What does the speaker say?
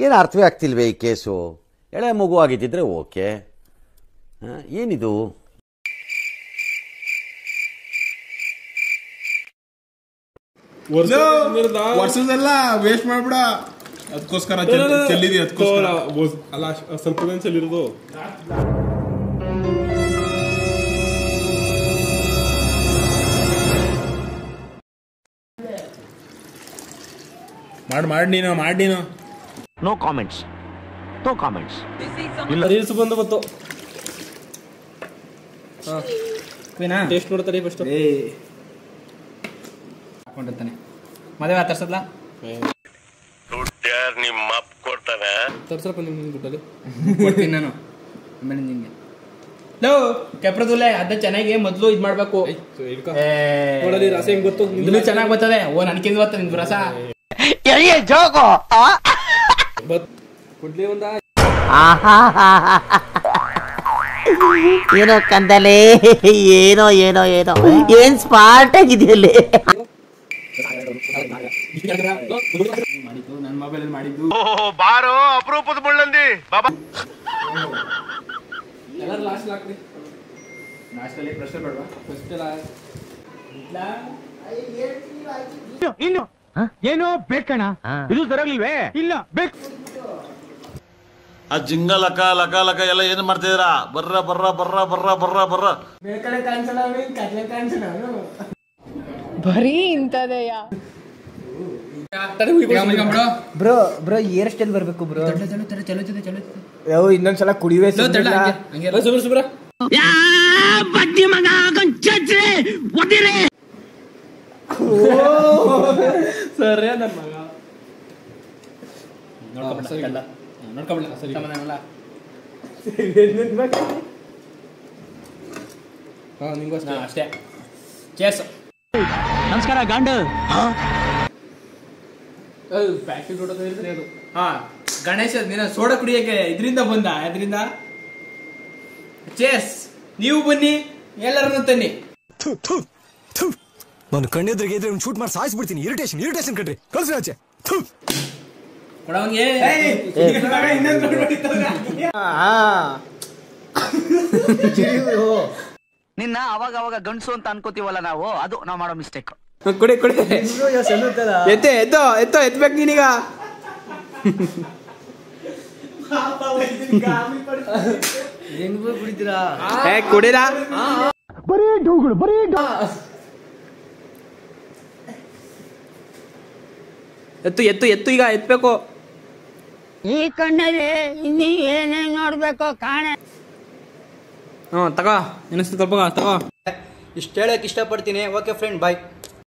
ಏನು ಅರ್ಥವೇ ಆಗ್ತಿಲ್ವೇ ಈ ಕೇಸು? ಎಳೆ ಮಗು ಆಗಿದ್ದಿದ್ರೆ ಓಕೆ, ಏನಿದು? ವರ್ಷದೆಲ್ಲ ವೇಸ್ಟ್ ಮಾಡ್ಬಿಡ, ಅದಕ್ಕೋಸ್ಕರ ಚೆಲ್ಲಿದಿ, ಅದಕ್ಕೋಸ್ಕರ ಅಲ್ಲ ಸ್ವಲ್ಪ ಚೆಲ್ಲಿರೋದು. ಮಾಡಿ ನೀನು ನೋ ಕಾಮೆಂಟ್ಸ್. ಇಲ್ಲ ರೀಲ್ಸ್ ಬಂತು. ಟೇಸ್ಟ್ ನೋಡ್ತಾರೆ ಫಸ್ಟ್. ಹಾಕೊಂಡಿರ್ತಾನೆ ಮದುವೆ ತರ್ಸದ್ಲ ನಿಮ್ಮ ಅಪ್ಪ ಕೊಡ್ತಾನೆ, ತರ್ಸಪ್ಪ ನಿಮ್ಮ ದುಡ್ಡಲ್ಲಿ ಕೊಡ್ತೀನಿ ನಾನು. ಆಮೇಲೆ ನಿಂಗೆ ಲೋ ಕೆಪ್ರದುಲ್ಲೆ ಅದ ಚೆನ್ನಾಗಿ ಮೊದ್ಲು ಇದ್ ಮಾಡ್ಬೇಕು. ರಸ ಹೆಂಗ್ ಗೊತ್ತು? ಇನ್ನೂ ಚೆನ್ನಾಗಿ ಬರ್ತದೆ. ಓ ನನ್ಕಿಂದ ಬರ್ತದೆ ನಿಮ್ದು ರಸ. ಕೊಡ್ಲಿ ಒಂದ ಏನೋ ಕಂದಲೆ, ಏನೋ ಏನೋ ಏನೋ ಏನ್ ಸ್ಮಾರ್ಟ್ ಆಗಿದೆಯಲ್ಲಿ. ಮಾಡಿದ್ದು ನನ್ನ ಮೊಬೈಲ್ ಮಾಡಿದ್ದು. ಬಾರೋ ಅಪರೂಪದ ಮುಳ್ಳಂದಿ ಬಾಬಾ. ಎಲ್ಲರೂ ಲಾಸ್ಟ್ ಹಾಕ್ರಿ. ಲಾಸ್ಟಲ್ಲಿ ಪ್ರೆಷರ್ ಬೇಡವಾ? ಫಸ್ಟ್ ಎಲ್ಲ ಇನ್ನು ಏನೋ ಬೇಕಣ್ಣ, ಇದು ಸರಿಯಾಗ್ಲಿಲ್ವೇ? ಇಲ್ಲ ಬೇಕು. ಆ ಜಿಂಗ ಲಕ ಲಕ ಲಕ ಎಲ್ಲ ಏನ್ ಮಾಡ್ತಿದ್ದೀರಾ? ಬರ್ರ ಬರ್ರ ಬರ್ರ ಬರ್ರ ಬರ್ರ ಬರ್ರ ಬೇಕಡೆ ಕಾಣಿಸಲ್ಲ, ಕಡ್ಲೆ ಕಾಣಿಸಲ್ಲ. ಬರೀ ಇಂಥದೆಯಾ? ಬ್ರೋ ಬ್ರೋ ಏರ್ ಸ್ಟೈಲ್ ಬರ್ಬೇಕು ಬ್ರೋ. ಚಲೋ ಇನ್ನೊಂದ್ಸಲ ಕುಡಿವೆ ಸುಬ್ರ ಬಡ್ಡಿ ಮಗ ಒದಿರೆ ಸರಿ ನನ್ನ ಮಗ ನೋಡ್ಕೊಬಿಡ ಸರಿ ನಿಂಗೂ ಅಷ್ಟೇ. ಚೇರ್ಸ್. ನಮಸ್ಕಾರ ಗಾಂಡು. ಪ್ಯಾಕೆಟ್ ಹೊಡೋದು ಅದು. ಹಾ ಗಣೇಶ ನೀನು ಸೋಡಾ ಕುಡಿಯಕ್ಕೆ ಇದರಿಂದ ಬಂದ, ಅದರಿಂದ ಚೇರ್ಸ್. ನೀವು ಬನ್ನಿ, ಎಲ್ಲರನ್ನು ತನ್ನಿ. ನಾನು ಕಣ್ಣೆದ್ರಿಗೆ ಇದ್ರೆ ಶೂಟ್ ಮಾಡಿ ಸಾಯಿಸ್ಬಿಡ್ತೀನಿ. ಇರಿಟೇಷನ್ ಕಣ್ರಿ, ಕಳ್ಸಿ ಆಚೆ. ಕೊಡವನ್ಗೆ ನಿನ್ನ ಅವಾಗ ಅವಾಗ ಗಂಡಸು ಅಂತ ಅನ್ಕೋತೀವಲ್ಲ ನಾವು, ಅದು ನಾವು ಮಾಡೋ ಮಿಸ್ಟೇಕ್. ಕೊಡಿ ಎತ್ಬೇಕು ನೀನೀಗ. ಕುಡಿರಾ ಬರೀ ಡೌಗಳು ಬರೀ ಎತ್ತು ಈಗ ಎತ್ಬೇಕು. ಈ ಕಣ್ಣಲ್ಲಿ ಇನ್ನೀ ಏನೇನ್ ನೋಡ್ಬೇಕು ಕಾಣೆ. ತಗೋ ಇನ್ನೊಂದ್ಸತಿ ತಗೋ. ಇಷ್ಟು ಹೇಳಕ್ ಇಷ್ಟಪಡ್ತೀನಿ. ಓಕೆ ಫ್ರೆಂಡ್, ಬಾಯ್.